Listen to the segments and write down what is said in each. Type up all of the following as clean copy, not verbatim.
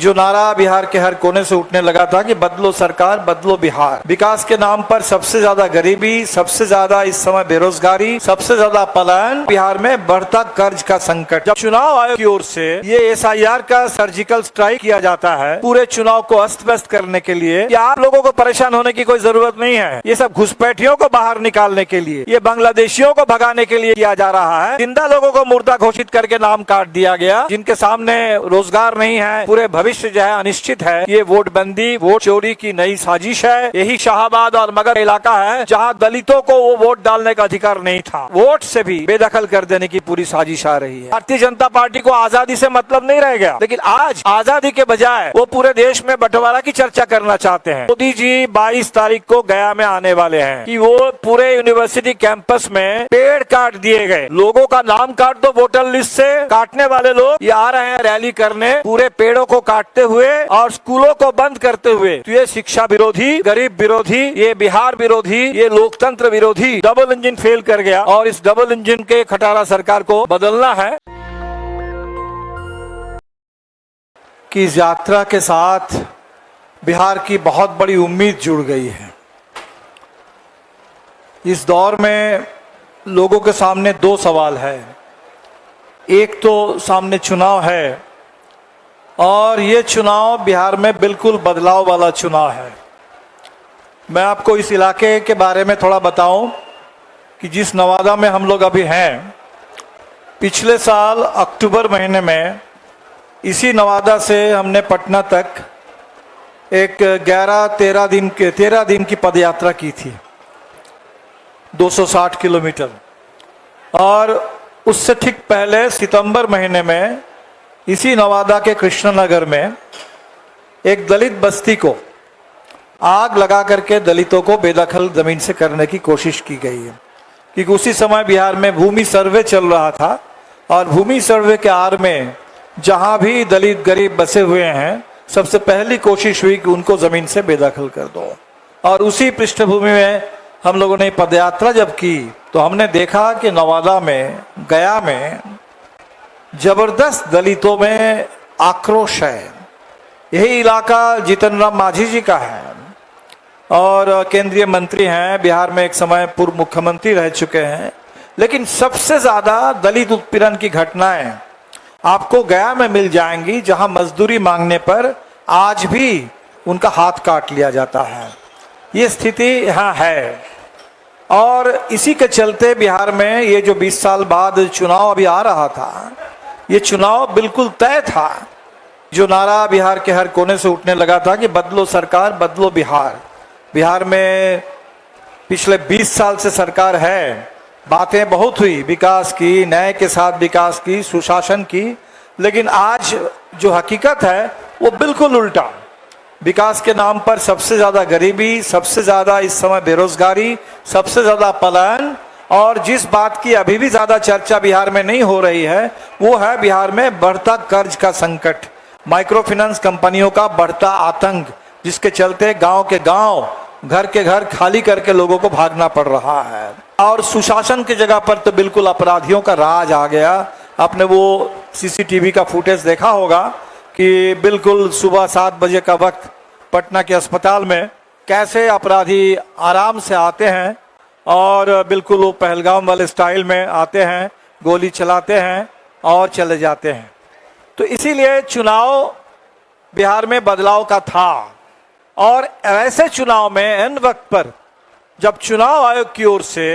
जो नारा बिहार के हर कोने से उठने लगा था कि बदलो सरकार बदलो बिहार। विकास के नाम पर सबसे ज्यादा गरीबी, सबसे ज्यादा इस समय बेरोजगारी, सबसे ज्यादा पलायन, बिहार में बढ़ता कर्ज का संकट। जब चुनाव आयोग की ओर से ये एसआईआर का सर्जिकल स्ट्राइक किया जाता है पूरे चुनाव को अस्त व्यस्त करने के लिए, कि आप लोगों को परेशान होने की कोई जरूरत नहीं है, ये सब घुसपैठियों को बाहर निकालने के लिए, ये बांग्लादेशियों को भगाने के लिए किया जा रहा है। जिंदा लोगों को मुर्दा घोषित करके नाम काट दिया गया, जिनके सामने रोजगार नहीं है, पूरे भविष्य जो है अनिश्चित है। ये वोट बंदी, वोट चोरी की नई साजिश है। यही शाहाबाद और मगर इलाका है जहां दलितों को वो वोट डालने का अधिकार नहीं था, वोट से भी बेदखल कर देने की पूरी साजिश आ रही है। भारतीय जनता पार्टी को आजादी से मतलब नहीं रह गया, लेकिन आज आजादी के बजाय वो पूरे देश में बंटवारा की चर्चा करना चाहते हैं। मोदी जी 22 तारीख को गया में आने वाले हैं कि वो पूरे यूनिवर्सिटी कैंपस में पेड़ काट दिए गए, लोगों का नाम काट दो वोटर लिस्ट से। काटने वाले लोग ये आ रहे हैं रैली करने, पूरे पेड़ों को काटते हुए और स्कूलों को बंद करते हुए। तो ये शिक्षा विरोधी, गरीब विरोधी, ये बिहार विरोधी, ये लोकतंत्र विरोधी डबल इंजन फेल कर गया और इस डबल इंजन के खटारा सरकार को बदलना है। कि इस यात्रा के साथ बिहार की बहुत बड़ी उम्मीद जुड़ गई है। इस दौर में लोगों के सामने दो सवाल है। एक तो सामने चुनाव है और ये चुनाव बिहार में बिल्कुल बदलाव वाला चुनाव है। मैं आपको इस इलाके के बारे में थोड़ा बताऊं कि जिस नवादा में हम लोग अभी हैं, पिछले साल अक्टूबर महीने में इसी नवादा से हमने पटना तक एक 13 दिन की पदयात्रा की थी, 260 किलोमीटर। और उससे ठीक पहले सितंबर महीने में इसी नवादा के कृष्णनगर में एक दलित बस्ती को आग लगा करके दलितों को बेदखल जमीन से करने की कोशिश की गई है। क्योंकि उसी समय बिहार में भूमि सर्वे चल रहा था और भूमि सर्वे के आड़ में जहां भी दलित गरीब बसे हुए हैं, सबसे पहली कोशिश हुई कि उनको जमीन से बेदखल कर दो। और उसी पृष्ठभूमि में हम लोगों ने पदयात्रा जब की तो हमने देखा कि नवादा में, गया में जबरदस्त दलितों में आक्रोश है। यही इलाका जीतन राम मांझी जी का है और केंद्रीय मंत्री हैं, बिहार में एक समय पूर्व मुख्यमंत्री रह चुके हैं। लेकिन सबसे ज्यादा दलित उत्पीड़न की घटनाएं आपको गया में मिल जाएंगी, जहां मजदूरी मांगने पर आज भी उनका हाथ काट लिया जाता है। ये स्थिति यहाँ है और इसी के चलते बिहार में ये जो 20 साल बाद चुनाव अभी आ रहा था, ये चुनाव बिल्कुल तय था। जो नारा बिहार के हर कोने से उठने लगा था कि बदलो सरकार बदलो बिहार। बिहार में पिछले 20 साल से सरकार है, बातें बहुत हुई विकास की, न्याय के साथ विकास की, सुशासन की, लेकिन आज जो हकीकत है वो बिल्कुल उल्टा। विकास के नाम पर सबसे ज्यादा गरीबी, सबसे ज्यादा इस समय बेरोजगारी, सबसे ज्यादा पलायन, और जिस बात की अभी भी ज्यादा चर्चा बिहार में नहीं हो रही है वो है बिहार में बढ़ता कर्ज का संकट, माइक्रो फाइनेंस कंपनियों का बढ़ता आतंक, जिसके चलते गांव के गांव, घर के घर खाली करके लोगों को भागना पड़ रहा है। और सुशासन की जगह पर तो बिल्कुल अपराधियों का राज आ गया। आपने वो सीसीटीवी का फुटेज देखा होगा कि बिल्कुल सुबह 7 बजे का वक्त पटना के अस्पताल में कैसे अपराधी आराम से आते हैं और बिल्कुल वो पहलगाम वाले स्टाइल में आते हैं, गोली चलाते हैं और चले जाते हैं। तो इसीलिए चुनाव बिहार में बदलाव का था और ऐसे चुनाव में एन वक्त पर जब चुनाव आयोग की ओर से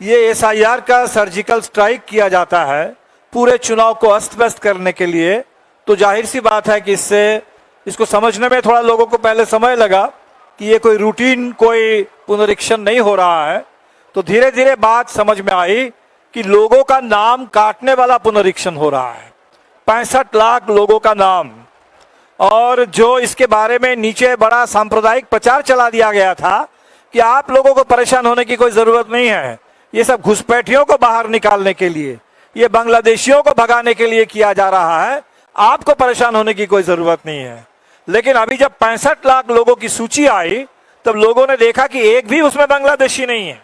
ये एसआईआर का सर्जिकल स्ट्राइक किया जाता है पूरे चुनाव को अस्त व्यस्त करने के लिए, तो जाहिर सी बात है कि इसको समझने में थोड़ा लोगों को पहले समय लगा कि ये कोई रूटीन, कोई पुनरीक्षण नहीं हो रहा है। तो धीरे धीरे बात समझ में आई कि लोगों का नाम काटने वाला पुनरीक्षण हो रहा है। 65 लाख लोगों का नाम, और जो इसके बारे में नीचे बड़ा सांप्रदायिक प्रचार चला दिया गया था कि आप लोगों को परेशान होने की कोई जरूरत नहीं है, ये सब घुसपैठियों को बाहर निकालने के लिए, ये बांग्लादेशियों को भगाने के लिए किया जा रहा है, आपको परेशान होने की कोई जरूरत नहीं है। लेकिन अभी जब 65 लाख लोगों की सूची आई तब लोगों ने देखा कि एक भी उसमें बांग्लादेशी नहीं है,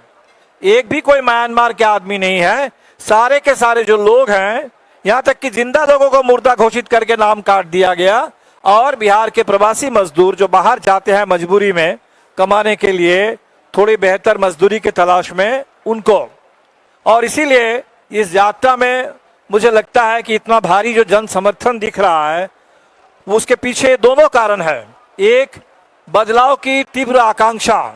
एक भी कोई म्यांमार के आदमी नहीं है। सारे के सारे जो लोग हैं, यहाँ तक कि जिंदा लोगों को मुर्दा घोषित करके नाम काट दिया गया और बिहार के प्रवासी मजदूर जो बाहर जाते हैं मजबूरी में कमाने के लिए, थोड़ी बेहतर मजदूरी की तलाश में, उनको। और इसीलिए इस यात्रा में मुझे लगता है कि इतना भारी जो जन समर्थन दिख रहा है, उसके पीछे दोनों कारण है। एक, बदलाव की तीव्र आकांक्षा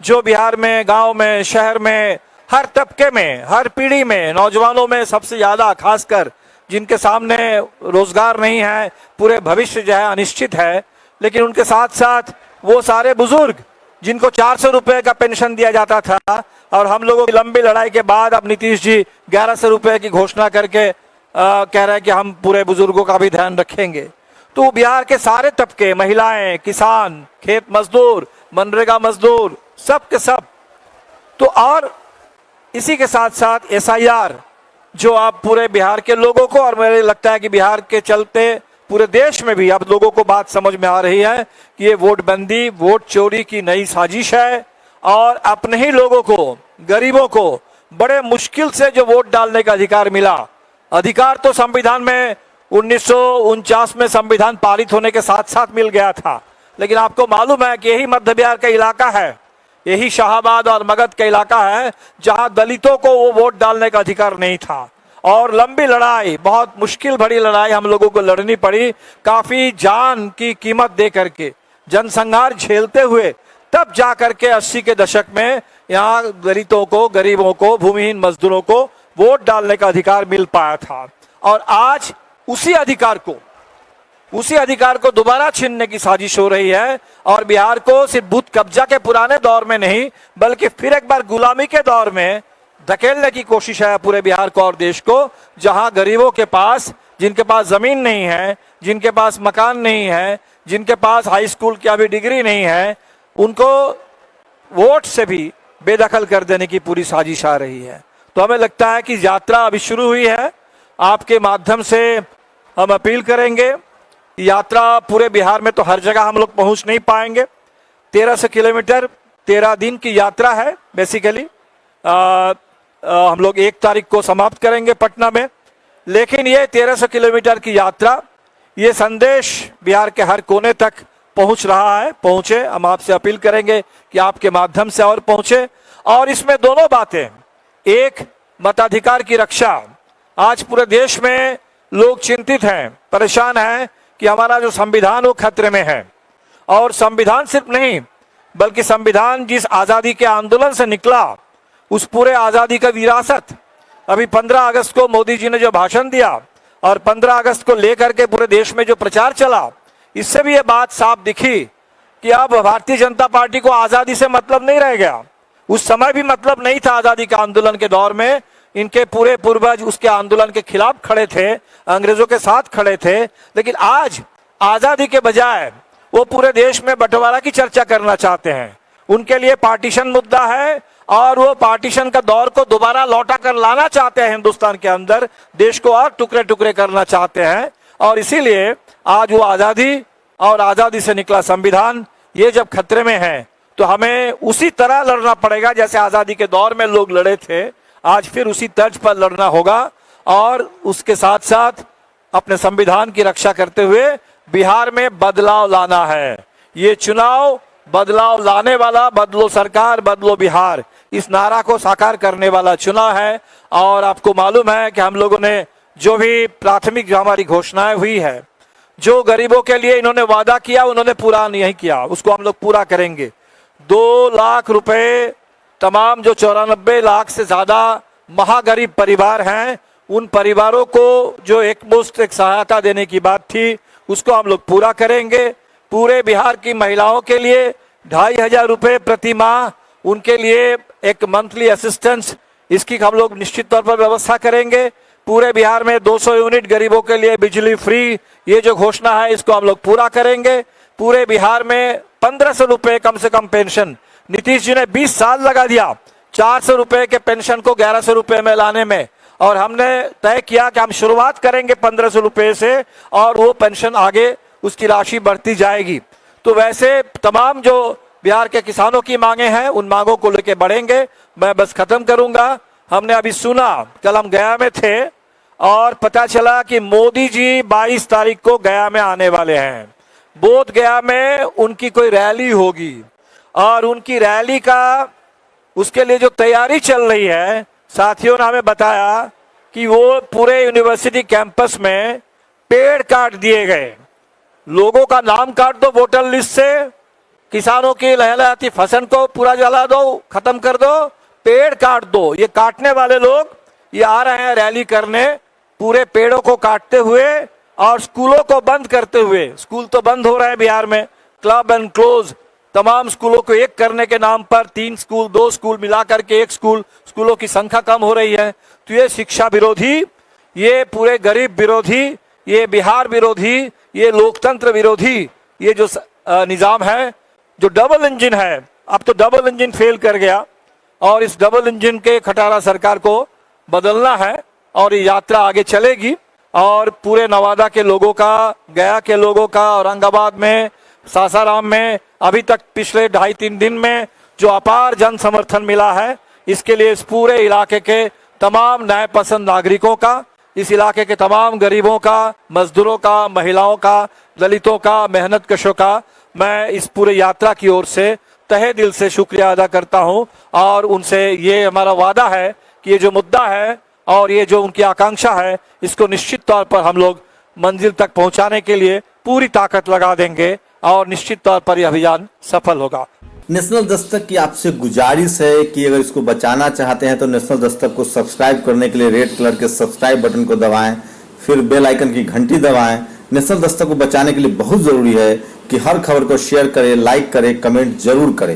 जो बिहार में, गांव में, शहर में, हर तबके में, हर पीढ़ी में, नौजवानों में सबसे ज्यादा, खासकर जिनके सामने रोजगार नहीं है, पूरे भविष्य जो है अनिश्चित है, लेकिन उनके साथ साथ वो सारे बुजुर्ग जिनको 400 रुपए का पेंशन दिया जाता था, और हम लोगों की लंबी लड़ाई के बाद अब नीतीश जी 1100 रुपए की घोषणा करके कह रहे हैं कि हम पूरे बुजुर्गों का भी ध्यान रखेंगे। तो बिहार के सारे तबके, महिलाएं, किसान, खेत मजदूर, मनरेगा मजदूर, सब के सब। तो और इसी के साथ साथ SIR जो आप पूरे बिहार के लोगों को, और मुझे लगता है कि बिहार के चलते पूरे देश में भी अब लोगों को बात समझ में आ रही है कि ये वोट बंदी, वोट चोरी की नई साजिश है, और अपने ही लोगों को, गरीबों को बड़े मुश्किल से जो वोट डालने का अधिकार मिला। अधिकार तो संविधान में 1949 में संविधान पारित होने के साथ साथ मिल गया था, लेकिन आपको मालूम है कि यही मध्य बिहार का इलाका है, यही शाहाबाद और मगध का इलाका है जहां दलितों को वो वोट डालने का अधिकार नहीं था। और लंबी लड़ाई, बहुत मुश्किल भरी लड़ाई हम लोगों को लड़नी पड़ी, काफी जान की कीमत दे करके, जनसंहार झेलते हुए, तब जा करके 80 के दशक में यहाँ दलितों को, गरीबों को, भूमिहीन मजदूरों को वोट डालने का अधिकार मिल पाया था। और आज उसी अधिकार को दोबारा छीनने की साजिश हो रही है, और बिहार को सिर्फ बूथ कब्जा के पुराने दौर में नहीं, बल्कि फिर एक बार गुलामी के दौर में धकेलने की कोशिश है पूरे बिहार को और देश को, जहां गरीबों के पास, जिनके पास जमीन नहीं है, जिनके पास मकान नहीं है, जिनके पास हाई स्कूल की अभी डिग्री नहीं है, उनको वोट से भी बेदखल कर देने की पूरी साजिश आ रही है। तो हमें लगता है कि यात्रा अभी शुरू हुई है, आपके माध्यम से हम अपील करेंगे। यात्रा पूरे बिहार में तो हर जगह हम लोग पहुंच नहीं पाएंगे। 1300 किलोमीटर 13 दिन की यात्रा है बेसिकली। हम लोग 1 तारीख को समाप्त करेंगे पटना में, लेकिन ये 1300 किलोमीटर की यात्रा, ये संदेश बिहार के हर कोने तक पहुंच रहा है, पहुंचे। हम आपसे अपील करेंगे कि आपके माध्यम से और पहुंचे। और इसमें दोनों बातें, एक, मताधिकार की रक्षा। आज पूरे देश में लोग चिंतित हैं, परेशान हैं कि हमारा जो संविधान वो खतरे में है। और संविधान सिर्फ नहीं, बल्कि संविधान जिस आजादी के आंदोलन से निकला, उस पूरे आजादी का विरासत, अभी 15 अगस्त को मोदी जी ने जो भाषण दिया और 15 अगस्त को लेकर के पूरे देश में जो प्रचार चला, इससे भी ये बात साफ दिखी कि अब भारतीय जनता पार्टी को आजादी से मतलब नहीं रह गया। उस समय भी मतलब नहीं था आजादी के आंदोलन के दौर में। इनके पूरे पूर्वज उसके आंदोलन के खिलाफ खड़े थे, अंग्रेजों के साथ खड़े थे, लेकिन आज आजादी के बजाय वो पूरे देश में बंटवारा की चर्चा करना चाहते हैं। उनके लिए पार्टीशन मुद्दा है, और वो पार्टीशन का दौर को दोबारा लौटा कर लाना चाहते हैं हिंदुस्तान के अंदर, देश को और टुकड़े टुकड़े करना चाहते हैं। और इसीलिए आज वो आजादी और आजादी से निकला संविधान, ये जब खतरे में है, तो हमें उसी तरह लड़ना पड़ेगा जैसे आजादी के दौर में लोग लड़े थे। आज फिर उसी तर्ज पर लड़ना होगा, और उसके साथ साथ अपने संविधान की रक्षा करते हुए बिहार में बदलाव लाना है। ये चुनाव बदलाव लाने वाला, बदलो सरकार बदलो बिहार, इस नारा को साकार करने वाला चुनाव है। और आपको मालूम है कि हम लोगों ने जो भी प्राथमिक जो हमारी घोषणाएं हुई है, जो गरीबों के लिए इन्होंने वादा किया, उन्होंने पूरा नहीं किया, उसको हम लोग पूरा करेंगे। 2 लाख रुपए तमाम जो 94 लाख से ज्यादा महागरीब परिवार हैं, उन परिवारों को जो एकमुश्त एक सहायता देने की बात थी, उसको हम लोग पूरा करेंगे। पूरे बिहार की महिलाओं के लिए 2500 रुपए प्रति माह, उनके लिए एक मंथली असिस्टेंस, इसकी हम लोग निश्चित तौर पर व्यवस्था करेंगे। पूरे बिहार में 200 यूनिट गरीबों के लिए बिजली फ्री, ये जो घोषणा है इसको हम लोग पूरा करेंगे। पूरे बिहार में 1500 रुपए कम से कम पेंशन, नीतीश जी ने 20 साल लगा दिया 400 रुपए के पेंशन को 1100 रुपए में लाने में, और हमने तय किया कि हम शुरुआत करेंगे 1500 रुपए से, और वो पेंशन आगे उसकी राशि बढ़ती जाएगी। तो वैसे तमाम जो बिहार के किसानों की मांगे हैं, उन मांगों को लेके बढ़ेंगे। मैं बस खत्म करूंगा, हमने अभी सुना, कल हम गया में थे और पता चला कि मोदी जी 22 तारीख को गया में आने वाले हैं। बोध गया में उनकी कोई रैली होगी और उनकी रैली का उसके लिए जो तैयारी चल रही है, साथियों ने हमें बताया कि वो पूरे यूनिवर्सिटी कैंपस में पेड़ काट दिए गए। लोगों का नाम काट दो वोटर लिस्ट से, किसानों की लहलहाती फसल को पूरा जला दो, खत्म कर दो, पेड़ काट दो। ये काटने वाले लोग ये आ रहे हैं रैली करने, पूरे पेड़ों को काटते हुए और स्कूलों को बंद करते हुए। स्कूल तो बंद हो रहे हैं बिहार में, क्लब एंड क्लोज, तमाम स्कूलों को एक करने के नाम पर 3 स्कूल 2 स्कूल मिलाकर के 1 स्कूल, स्कूलों की संख्या कम हो रही है। तो ये शिक्षा विरोधी, ये पूरे गरीब विरोधी, ये बिहार विरोधी, ये लोकतंत्र विरोधी ये जो निजाम है, जो डबल इंजन है, अब तो डबल इंजन फेल कर गया और इस डबल इंजन के खटारा सरकार को बदलना है और ये यात्रा आगे चलेगी। और पूरे नवादा के लोगों का, गया के लोगों का, औरंगाबाद में, सासाराम में अभी तक पिछले 2.5-3 दिन में जो अपार जन समर्थन मिला है, इसके लिए इस पूरे इलाके के तमाम न्याय पसंद नागरिकों का, इस इलाके के तमाम गरीबों का, मजदूरों का, महिलाओं का, दलितों का, मेहनत कशों का मैं इस पूरे यात्रा की ओर से तहे दिल से शुक्रिया अदा करता हूं। और उनसे ये हमारा वादा है कि ये जो मुद्दा है और ये जो उनकी आकांक्षा है, इसको निश्चित तौर पर हम लोग मंजिल तक पहुंचाने के लिए पूरी ताकत लगा देंगे और निश्चित तौर पर यह अभियान सफल होगा। नेशनल दस्तक की आपसे गुजारिश है कि अगर इसको बचाना चाहते हैं तो नेशनल दस्तक को सब्सक्राइब करने के लिए रेड कलर के सब्सक्राइब बटन को दबाएं, फिर बेल आइकन की घंटी दबाएं। नेशनल दस्तक को बचाने के लिए बहुत जरूरी है कि हर खबर को शेयर करें, लाइक करें, कमेंट जरूर करें।